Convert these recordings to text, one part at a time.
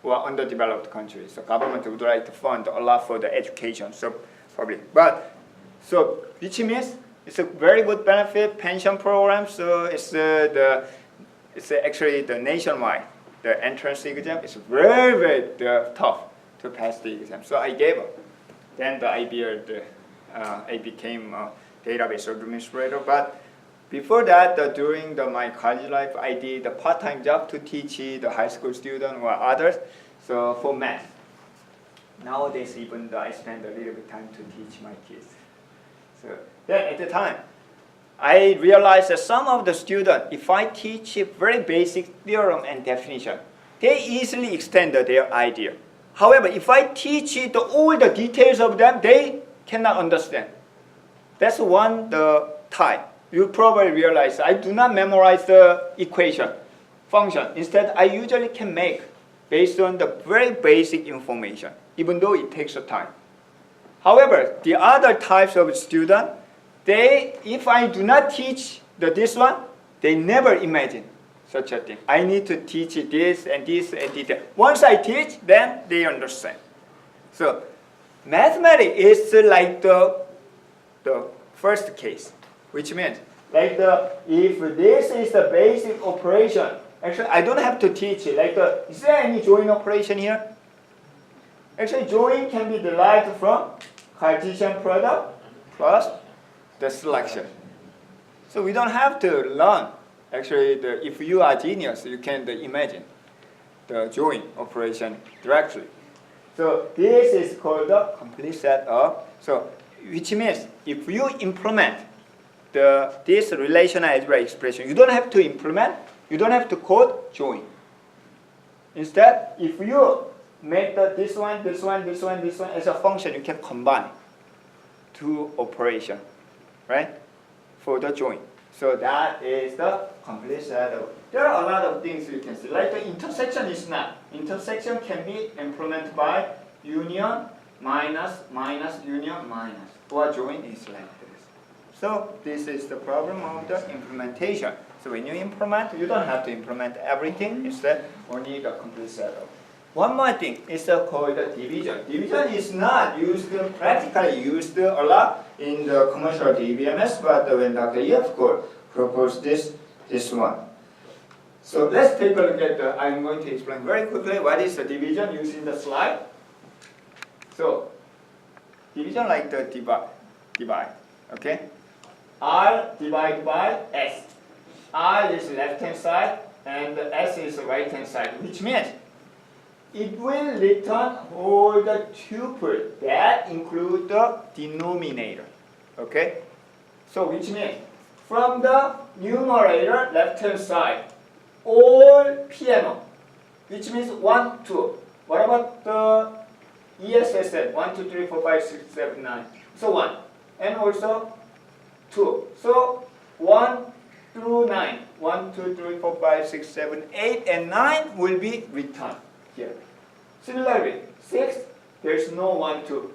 or underdeveloped countries. So government would like to fund a lot for the education, so probably. But so which means it's a very good benefit pension program. So it's actually the nationwide. The entrance exam is very tough to pass the exam. So I gave up. Then I became a database administrator. But before that, during my college life, I did a part-time job to teach the high school student or others. So for math. Nowadays, even I spend a little bit of time to teach my kids. So then at the time, I realized that some of the students, if I teach a very basic theorem and definition, they easily extend their idea. However, if I teach all the details of them, they cannot understand. That's one type. You probably realize I do not memorize the equation, function. Instead, I usually can make based on the very basic information, even though it takes time. However, the other types of students, if I do not teach this one, they never imagine such a thing. I need to teach this and this and detail. Once I teach, then they understand. So mathematics is like the first case, which means like if this is the basic operation, actually I don't have to teach it. Like is there any join operation here? Actually, join can be derived from Cartesian product plus the selection. So we don't have to learn. Actually, if you are genius, you can imagine the join operation directly. So this is called the complete set of. So which means if you implement this relational algebra expression, you don't have to implement. You don't have to code join. Instead, if you make this one as a function, you can combine two operations, right, for the join. So that is the complete set of. There are a lot of things you can see. Like the intersection is not. Intersection can be implemented by union minus union minus. Or join is like this. So this is the problem of the implementation. So when you implement, you don't have to implement everything. Instead, only the complete set of. One more thing is called the division. Division is not practically used a lot in the commercial DBMS, but when Dr. Yefko proposed this one. So let's take a look at I'm going to explain very quickly what is the division using the slide. So division like the divide, okay? R divided by S. R is left hand side and S is right hand side, which means it will return all the tuples that include the denominator. Okay? So which means from the numerator left hand side, all PMO, which means 1, 2. What about the ESSN? 1, 2, 3, 4, 5, 6, 7, 9. So 1. And also 2. So 1 through 9. 1, 2, 3, 4, 5, 6, 7, 8, and 9 will be returned here. Similarly, 6, there's no 1, 2.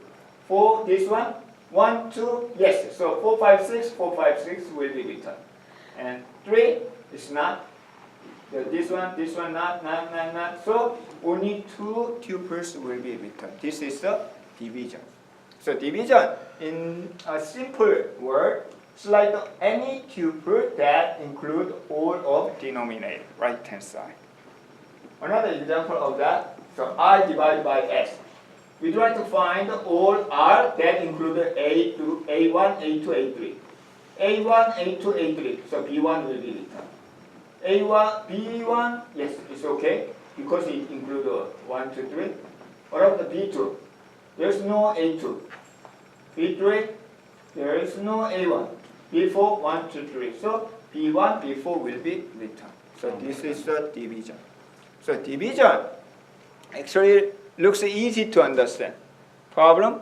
4, this one, 1, 2, yes. So 4, 5, 6, 4, 5, 6 will be returned. And 3 is not. This one, not. So only 2 tuples will be returned. This is the division. So division, in a simple word, it's like any tuple that include all of denominator, right hand side. Another example of that, so R divided by S. We try to find all R that include A to A1, A2, A3. A1, A2, A3. So B1 will be returned. A1, B1, yes, it's okay because it includes 1, 2, 3. What about the B2? There's no A2. B3, there is no A1. B4, 1, 2, 3. So B1, B4 will be returned. So this is the division. So division actually looks easy to understand. Problem,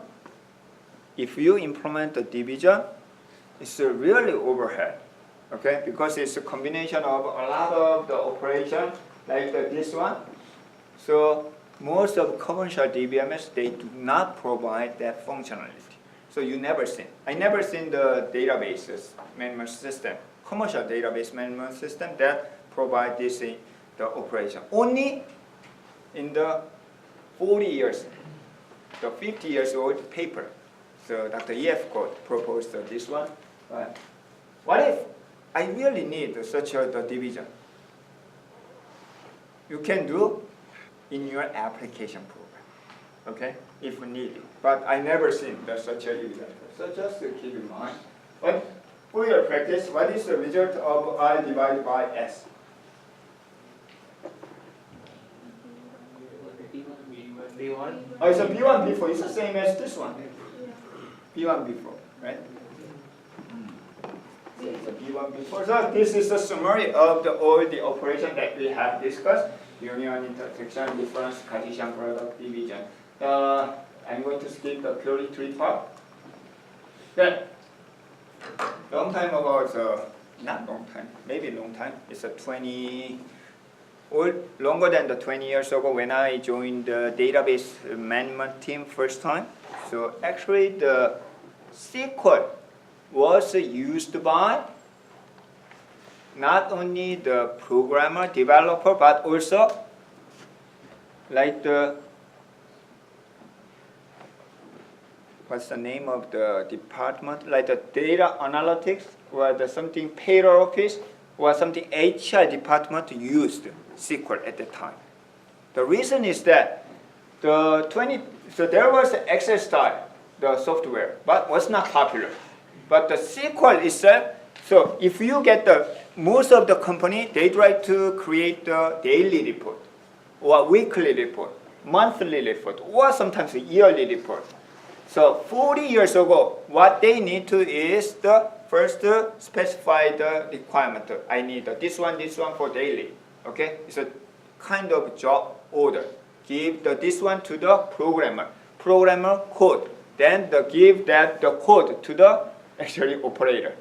if you implement the division, it's really overhead. Okay, because it's a combination of a lot of the operation like this one. So most of commercial DBMS, they do not provide that functionality. So you never seen. I never seen the databases management system, commercial database management system that provide this the operation. Only in the 40 years, the 50 years old paper. So Dr. E.F. Coate proposed this one. What if I really need such a division? You can do in your application program, okay, if needed. But I never seen such an example. So just keep in mind. But for your practice, what is the result of I divided by S? B1. Oh, it's a B1, B4. It's the same as this one. B1, B4, right? So it's a B1, B4. So this is the summary of all the operation that we have discussed. Union, intersection, difference, Cartesian product, division. I'm going to skip the purely tree part. Then, long time ago, so not long time, maybe long time. It's a 20, or longer than the 20 years ago when I joined the database management team first time. So actually the SQL was used by not only the programmer, developer, but also like the, what's the name of the department? Like the data analytics or the something payroll office or something HR department used SQL at the time. The reason is that so there was Excel style, the software, but was not popular. But the SQL itself, so if you get most of the company, they try to create the daily report or weekly report, monthly report, or sometimes a yearly report. So 40 years ago, what they need to is first specify the requirement. I need this one for daily. Okay, it's a kind of job order. Give this one to the programmer. Programmer code. Then give the code to the actually operator.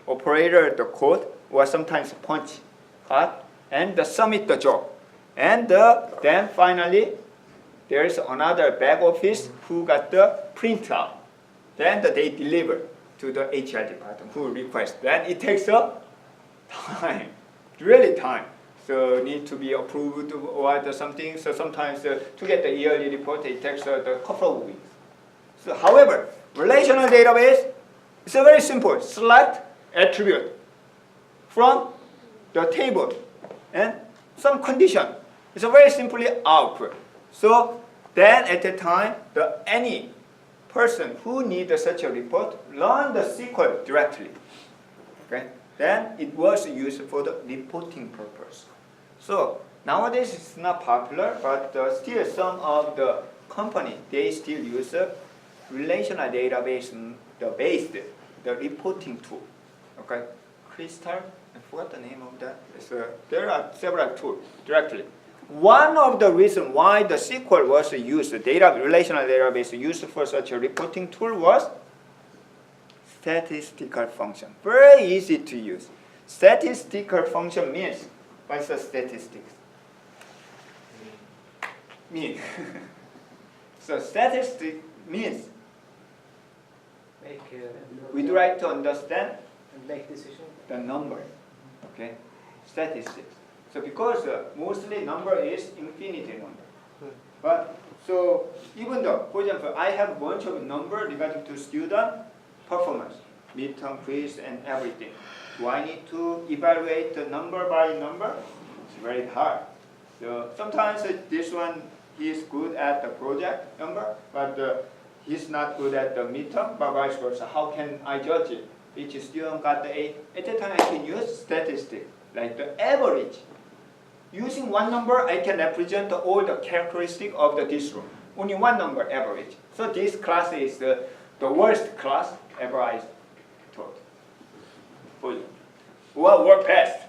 Operator the code or sometimes punch, cut, and submit the job. And then finally, there is another back office who got the printout. Then they deliver to the HR department who requests. Then it takes a time, really time. So need to be approved or something. So sometimes to get the yearly report, it takes a couple of weeks. So however, relational database is very simple. Select attribute from the table and some condition. It's a very simply output. So then at the time, any person who needs such a report learn the SQL directly. Okay? Then it was used for the reporting purpose. So nowadays it's not popular, but still some of the company, they still use a relational database based the reporting tool. Okay, Crystal, I forgot the name of that. There are several tools directly. One of the reasons why the SQL was used, relational database used for such a reporting tool was statistical function. Very easy to use. Statistical function means, what's the statistics? Mean. So statistic means we try to understand make decision. the number, okay? Statistics. So because mostly number is infinity number. But so even though, for example, I have a bunch of number regarding to student performance, midterm quiz and everything. Do I need to evaluate the number by number? It's very hard. So sometimes this one he is good at the project number, but he's not good at the midterm, but vice versa. How can I judge it? Which student got the A? At that time I can use statistics, like the average. Using one number, I can represent all the characteristics of this room. Only one number, average. So this class is the worst class ever I taught. For you. Well, work best.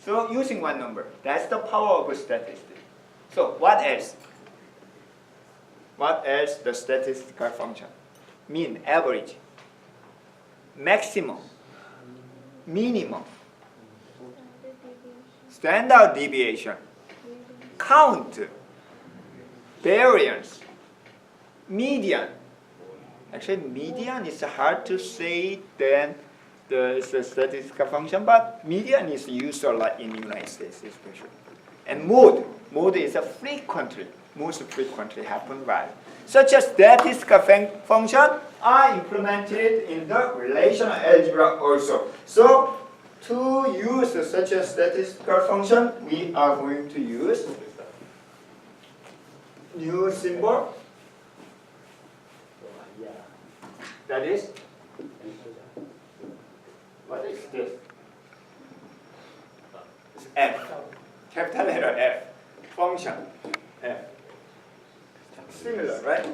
So using one number, that's the power of statistics. So what else? What else the statistical function? Mean, average, maximum, minimum, standard deviation, count, variance, median. Actually, median is hard to say than the statistical function, but median is used a lot in the United States especially. And mode. mode is a frequently, most frequently happen value. Such as statistical function are implemented in the relational algebra also. So to use such a statistical function, we are going to use new symbol, that is, what is this? It's F, capital letter F, function F. Similar, right?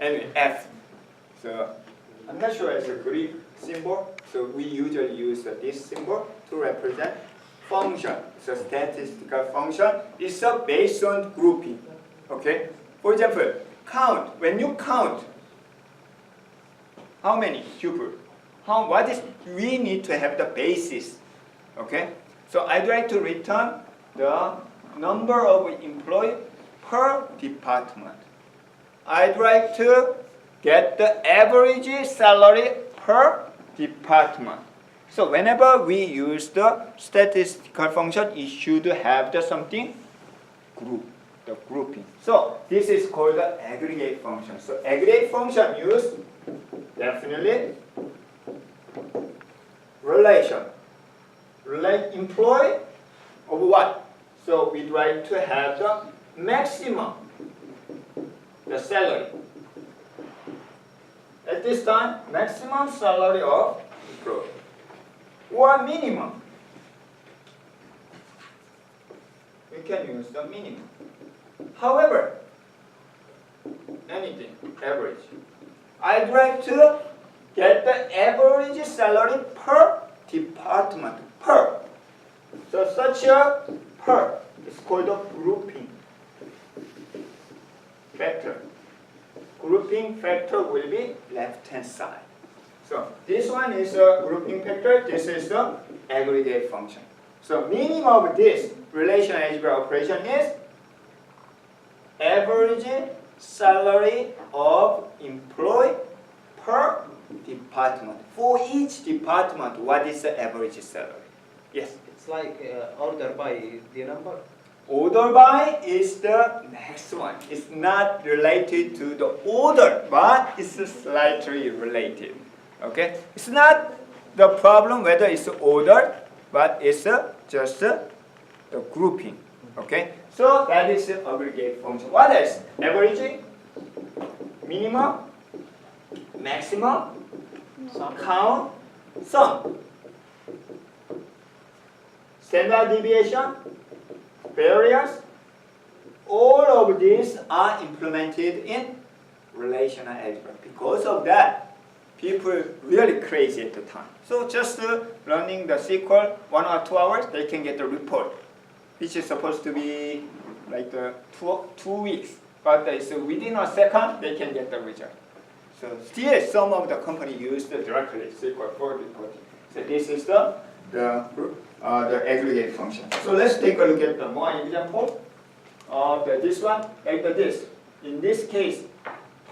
Anyway, F. So I'm not sure it's a Greek symbol, so we usually use this symbol to represent function. It's a statistical function. It's based on grouping. Okay? For example, count. When you count, how many pupils? We need to have the basis. Okay? So I'd like to return the number of employees per department. I'd like to get the average salary per department. So whenever we use the statistical function, it should have the something group, the grouping. So this is called the aggregate function. So aggregate function use definitely relation. Employee of what? So we'd like to have the maximum, the salary. At this time, maximum salary of employee. Or minimum. We can use the minimum. However, anything, average. I'd like to get the average salary per department. Per. So such a per is called a grouping factor. Grouping factor will be left-hand side. So this one is a grouping factor. This is the aggregate function. So meaning of this relational algebra operation is average salary of employee per department. For each department, what is the average salary? Yes? It's like order by the number. Order by is the next one. It's not related to the order, but it's slightly related. Okay? It's not the problem whether it's order, but it's just the grouping. Okay? So that is the aggregate function. What else? Averaging, minimum, maximum, count, sum. Standard deviation, variance, all of these are implemented in relational algebra. Because of that, people really crazy at the time. So just learning the SQL 1 or 2 hours, they can get the report, which is supposed to be like 2 weeks. But it's within a second, they can get the result. So still, some of the company use directly SQL for reporting. So this is the aggregate function. So let's take a look at the more example of this one, like this. In this case,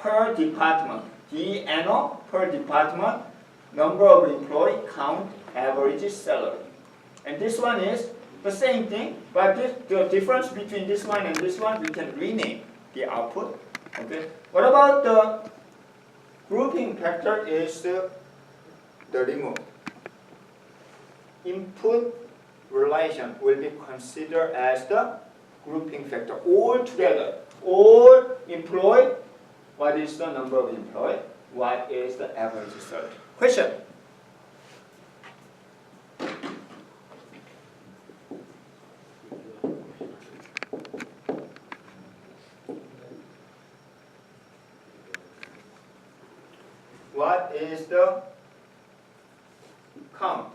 per department, DNO per department, number of employee, count, average salary. And this one is the same thing, but the difference between this one and this one, we can rename the output. Okay. What about the grouping factor is the remove. Input relation will be considered as the grouping factor. All together, all employee, what is the number of employee? What is the average salary? Question? What is the count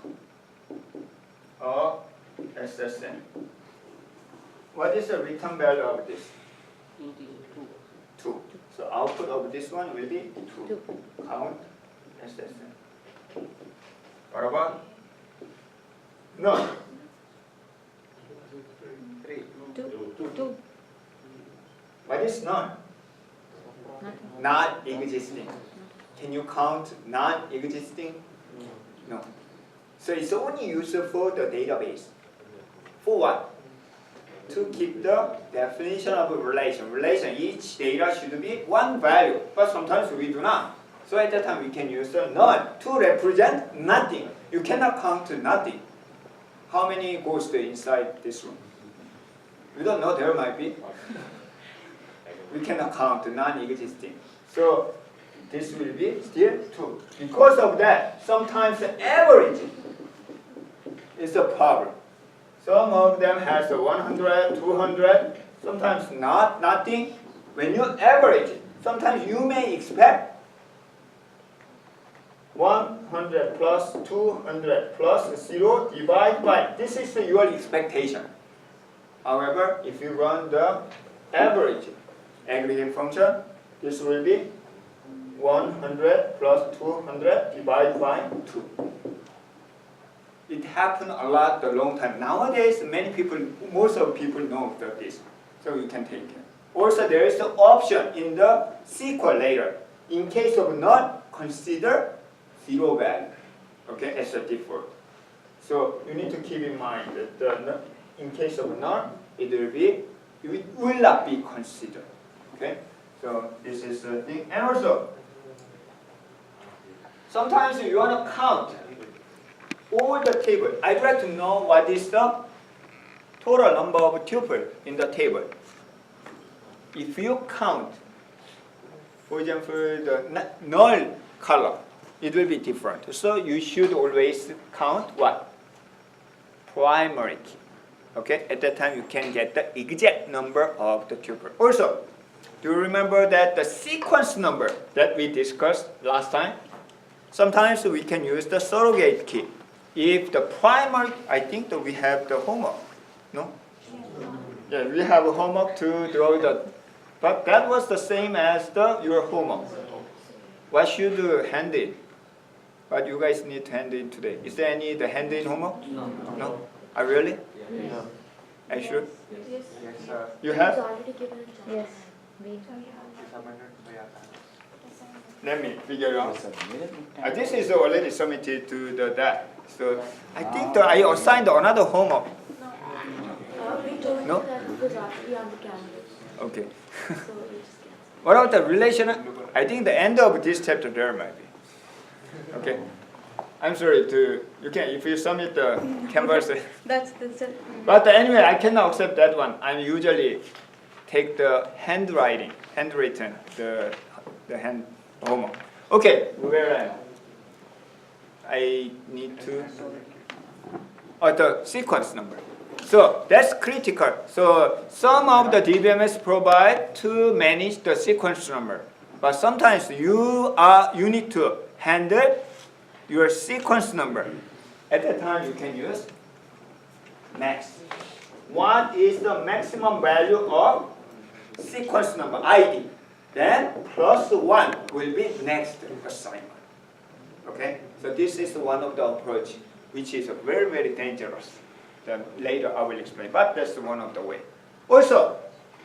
of SSN? What is the return value of this? 2. So output of this one will be 2. Count SSN. What about? No. 3. 2. What is none? Not existing. Can you count non-existing? No. So it's only used for the database. For what? to keep the definition of a relation. Relation, each data should be one value, but sometimes we do not. So at that time we can use the none to represent nothing. You cannot count to nothing. How many ghosts inside this room? We don't know, there might be. We cannot count non-existing. So this will be still 2. Because of that, sometimes the average is a problem. Some of them has a 100, 200, sometimes nothing. When you average it, sometimes you may expect 100 plus 200 plus 0 divided by, this is your expectation. However, if you run the average aggregate function, this will be 100 plus 200 divided by 2. It happened a lot a long time. Nowadays, most of people know this, so you can take it. Also, there is the option in the SQL later. In case of not, consider 0 value, okay, as a default. So you need to keep in mind that in case of not, it will not be considered, okay. So this is the thing. And also, sometimes you want to count all the table. I'd like to know what is the total number of tuples in the table. If you count, for example, the null column, it will be different. So you should always count what? Primary key. Okay? At that time you can get the exact number of the tuple. Also, do you remember that the sequence number that we discussed last time? Sometimes we can use the surrogate key. If the primary, I think that we have the homework, no? Yeah, we have a homework to draw but that was the same as your homework. What should you hand in? What you guys need to hand in today? Is there any hand-in homework? No. No? Oh, really? Yeah. Are you sure? Yes. Yes, sir. You It's have? already given a chance. Yes, we. Let me figure it out. This is already submitted to the DAC. So I think that I assigned another homework. We told No? you that it was already on the calendar. Okay. So we just canceled. What about the relation? I think the end of this chapter there might be. Okay. I'm sorry you can, if you submit the canvas. That's it. But anyway, I cannot accept that one. I usually take the handwritten, the hand homework. Okay, where am I need to, the sequence number. So that's critical. So some of the DBMS provide to manage the sequence number. But sometimes you need to handle your sequence number. At that time you can use max. What is the maximum value of sequence number ID? Then plus 1 will be next assignment. Okay? So this is one of the approach which is very, very dangerous. Then later I will explain, but that's one of the way. Also,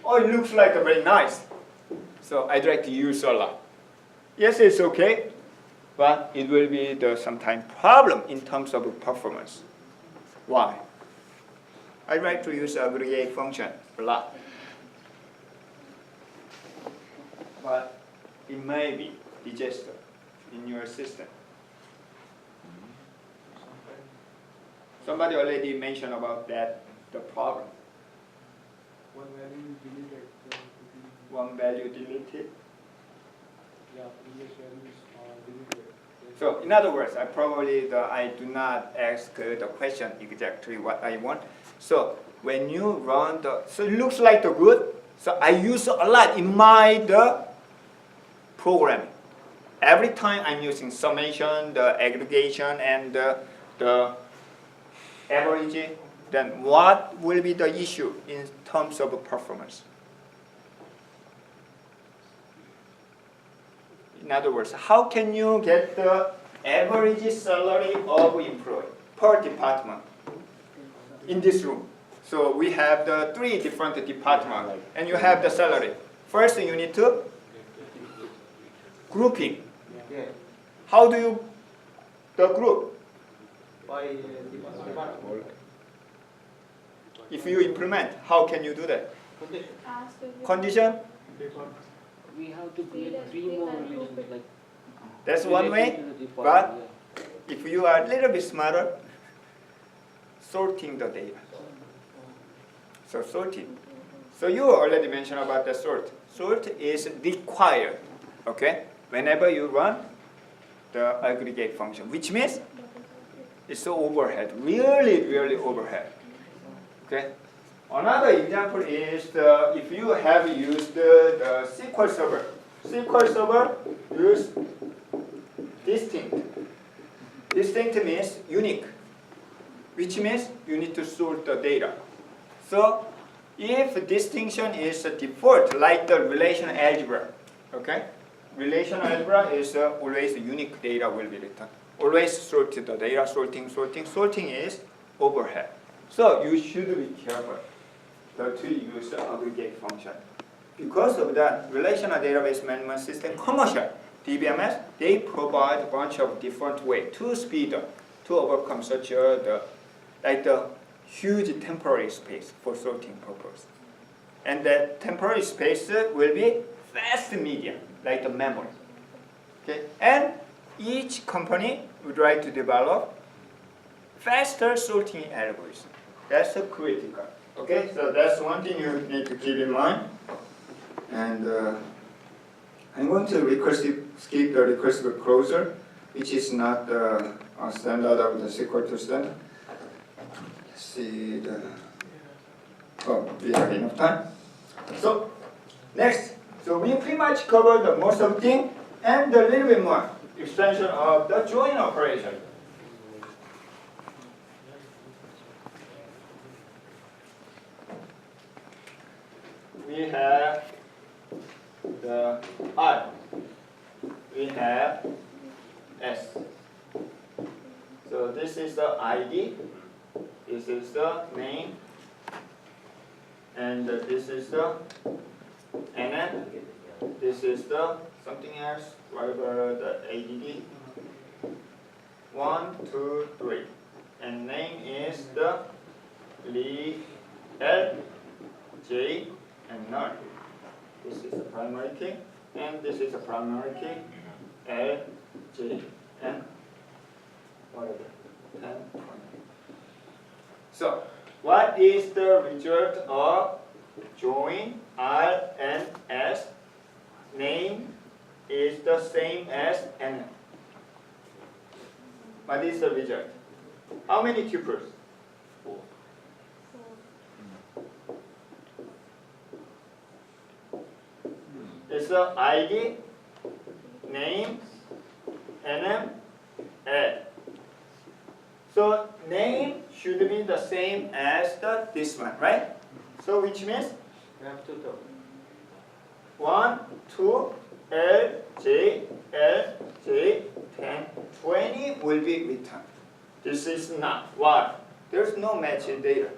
it looks like very nice. So I'd like to use a lot. Yes, it's okay, but it will be sometimes problem in terms of performance. Why? I'd like to use aggregate function a lot. But it may be disaster in your system. Somebody already mentioned about that, the problem. One value is deleted. One value deleted. Yeah, previous value is deleted. So in other words, I do not ask the question exactly what I want. So when you run so it looks like the good. So I use a lot in my programming. Every time I'm using summation, the aggregation, and the average, then what will be the issue in terms of performance? In other words, how can you get the average salary of employee per department in this room? So we have the 3 different departments, and you have the salary. First, you need to grouping. Yeah. How do you the group? By department. If you implement, how can you do that? Condition. Ask if Condition, Default. We have to create Read three more everything and relations group it. like. that's one way. relation to the default, but- yeah. If you are a little bit smarter, sorting the data. So sorting. So you already mentioned about the sort. Sort is required, okay? Whenever you run the aggregate function, which means it's overhead, really overhead, okay? Another example is if you have used the SQL Server. SQL Server use distinct. Distinct means unique, which means you need to sort the data. So if distinction is a default, like the relational algebra, okay? Relational algebra is always unique data will be written. Always sort the data, sorting is overhead. So you should be careful to use the aggregate function. Because of that, relational database management system, commercial, DBMS, they provide a bunch of different ways to speed up, to overcome such the huge temporary space for sorting purpose. And that temporary space will be fast media, like the memory. Okay? And each company would like to develop faster sorting algorithm. That's critical. Okay, so that's one thing you need to keep in mind. And I'm going to skip the recursive closure, which is not a standard of the SQL 2 standard. Let's see the. Oh, we have enough time. So next, so we pretty much covered the most of the thing and a little bit more extension of the join operation. We have the I, we have S. So this is the ID, this is the name, and this is the NN, this is the something else, whatever the ADD. 1, 2, 3. And name is the L, J, and null. This is the primary key, and this is a primary key, L, J, and whatever, 10, 20. So, what is the result of join R and S? Name is the same as N. What is the result? How many tuples? 4. It's the ID, name, NM, L. So name should be the same as this one, right? So which means We have 2 terms. 1, 2, L, J, 10, 20 will be returned. This is not. Why? There's no matching data.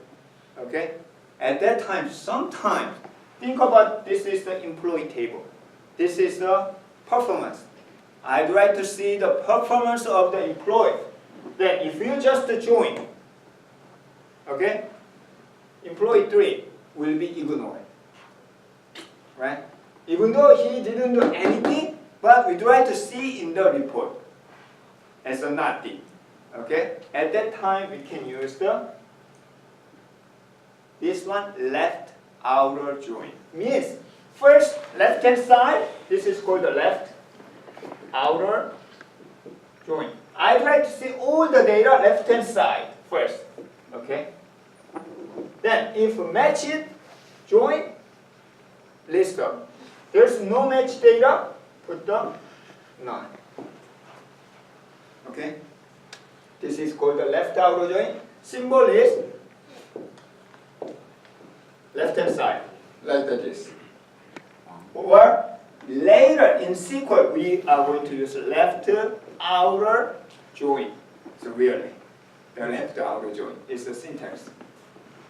Okay? At that time, sometimes, think about this is the employee table. This is the performance. I'd like to see the performance of the employee. Then if you just join, okay, employee 3 will be ignored. Right? Even though he didn't do anything, but we try to see in the report as a nothing. Okay? At that time, we can use this one, left outer join. Means, first, left-hand side, this is called the left outer join. I'd like to see all the data left-hand side first. Okay? Then, if match it, join, list up. There's no match data, put the none. Okay? This is called the left outer join. Symbol is left-hand side, like this. Or later in SQL, we are going to use left outer join. So really, the left outer join is the syntax.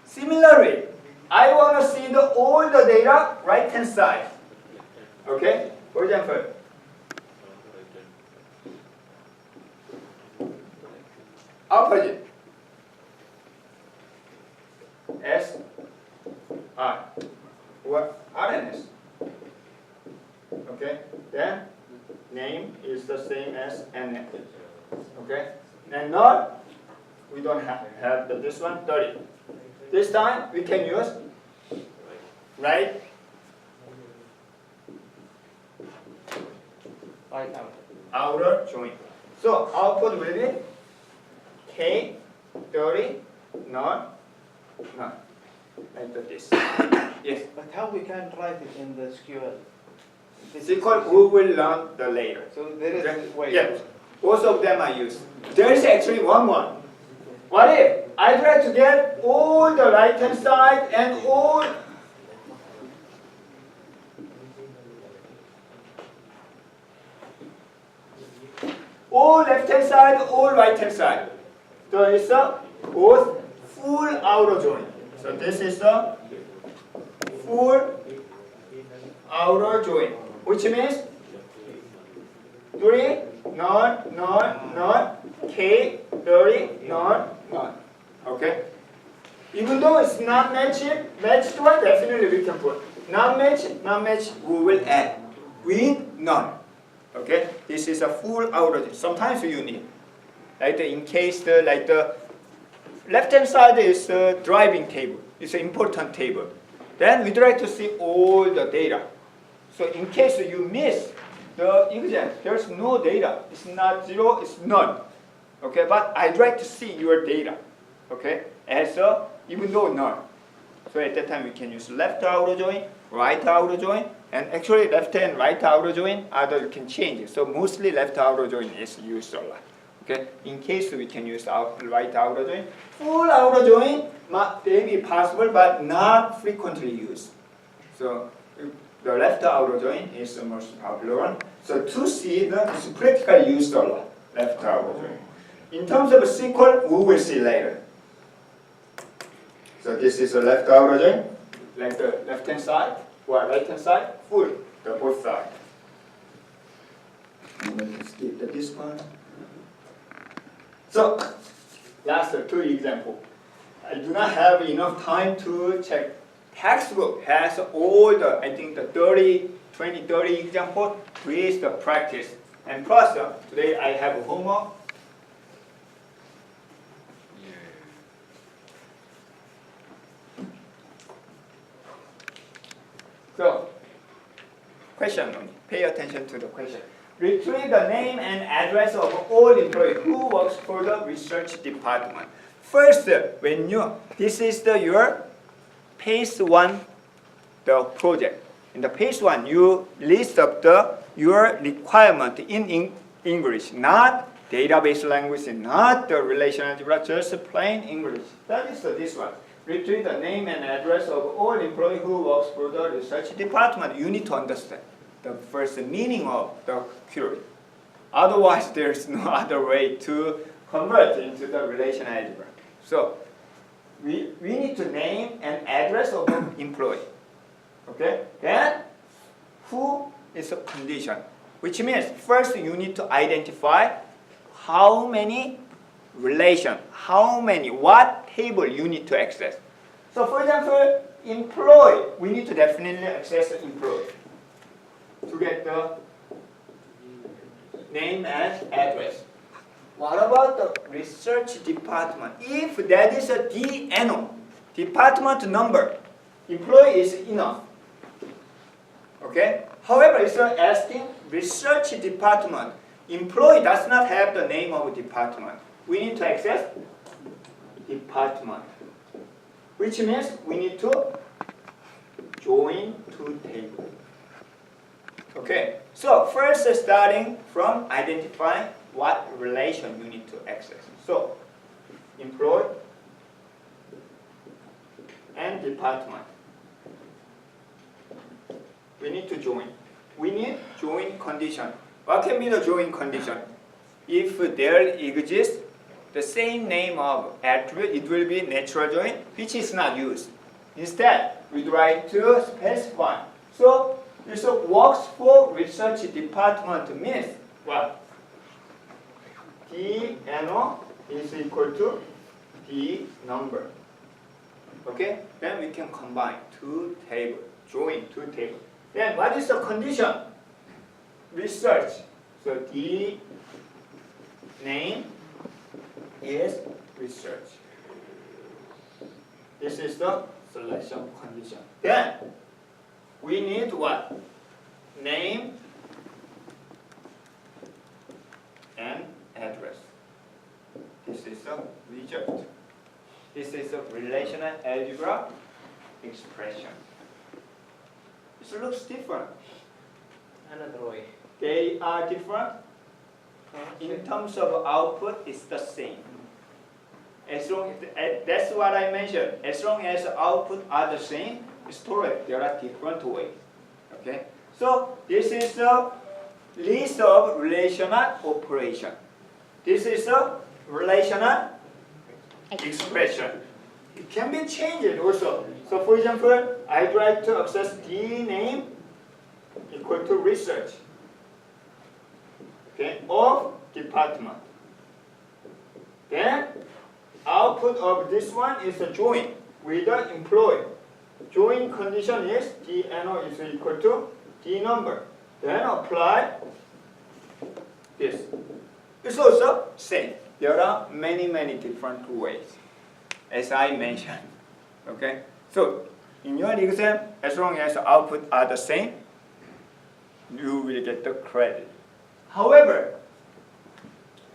Similarly, I want to see all the data right-hand side. Okay? For example, opposite. S R. What RNS? Okay. Then name is the same as NN. Okay. And not we don't have this one 30. This time we can use right Right out. outer join. So output will be K 30 not like this. Yes. But how we can write it in the SQL? SQL we will learn the later. So there is Okay. a way. Yes. Both of them are used. There is actually one more. What if I try to get all the right hand side and all left hand side, all right hand side. So it's a both full outer join. So this is a full outer join, which means 3 not K 30 not. Okay. Even though it's not matched one, definitely we can put not match we will add with none. Okay, this is a full outer join. Sometimes you need, like in case the left hand side is a driving table. It's an important table. Then we'd like to see all the data. So in case you miss the exam, there's no data. It's not 0, it's none. Okay, but I'd like to see your data. Okay, as a even though none. So at that time we can use left outer join, right outer join, and actually left and right outer join, either you can change it. So mostly left outer join is used a lot. Okay, in case we can use right outer join, full outer join may be possible but not frequently used. So the left outer join is the most popular one. So to see it's critically used a lot, left outer join. In terms of SQL, we will see later. So this is the left outer join, like the left hand side or right hand side, full, the both sides. I'm going to skip this one. So last two examples. I do not have enough time to check. Textbook has all the, I think the 20-30 example with the practice. And plus, today I have homework. So, question only. Pay attention to the question. Retrieve the name and address of all employees who works for the research department. First, when this is your phase 1, the project. In the phase 1, you list up your requirement in English, not database language, not the relational algebra, just plain English. That is this one. Retrieve the name and address of all employees who works for the research department. You need to understand the first meaning of the query. Otherwise, there's no other way to convert into the relational algebra. So we need to name and address of the employee. Okay? Then who is a condition, which means first you need to identify how many relation, what table you need to access. So for example, employee, we need to definitely access the employee to get the name and address. What about the research department? If that is a DNO, department number, employee is enough. Okay? However, it's asking research department. Employee does not have the name of department. We need to access department, which means we need to join two tables. Okay, so first starting from identifying what relation you need to access. So, employee and department. We need to join. We need join condition. What can be the join condition? If there exists the same name of attribute, it will be natural join, which is not used. Instead, we try to specify. So, this works for research department means what? DNO is equal to D number. Okay? Then we can combine two tables, join two tables. Then what is the condition? Research. So the name is research. This is the selection condition. Then we need what? Name and address. This is the result. This is a relational algebra expression. It looks different. Another way. They are different. In terms of output, it's the same. As long that's what I mentioned. As long as output are the same, it's correct. There are different ways. Okay. So this is the list of relational operation. This is a relational expression. It can be changed also. So for example, I'd like to access the name equal to research. Okay, of department. Then output of this one is a join with the employee. Join condition is DNO is equal to D number. Then apply this. It's also same. There are many different ways, as I mentioned. Okay, so in your exam, as long as the output are the same, you will get the credit. However,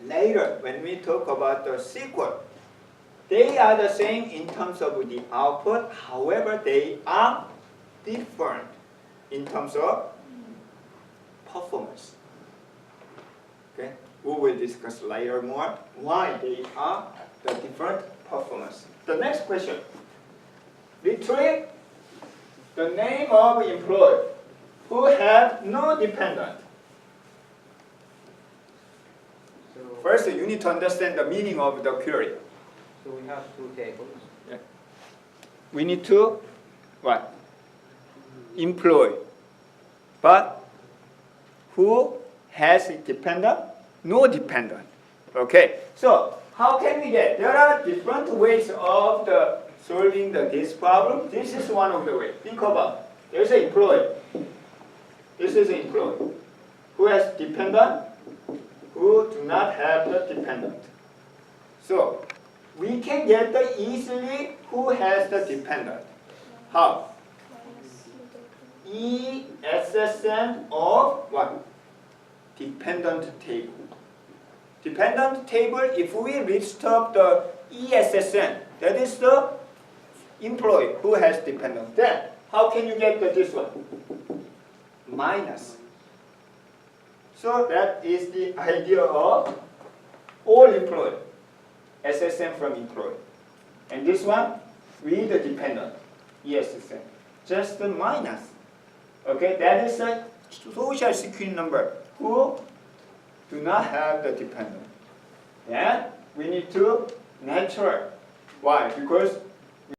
later when we talk about the SQL, they are the same in terms of the output. However, they are different in terms of performance. Okay, we will discuss later more why they are the different performance. The next question: retrieve the name of employee who have no dependent. So, First, you need to understand the meaning of the query. so we have two tables. We need to what? Employ. But who has a dependent? No dependent. Okay. So how can we get? There are different ways of solving this problem. This is one of the ways. Think about. There's an employee. This is an employee who has dependent, who do not have the dependent. So we can get easily who has the dependent. How? ESSN of what? Dependent table. Dependent table, if we list up the ESSN, that is the employee who has dependent. Then how can you get this one? Minus. So that is the idea of all employee. SSN from employee. And this one, with the dependent, ESSN. Just the minus. Okay, that is a social security number who do not have the dependent. Then we need to natural. Why? Because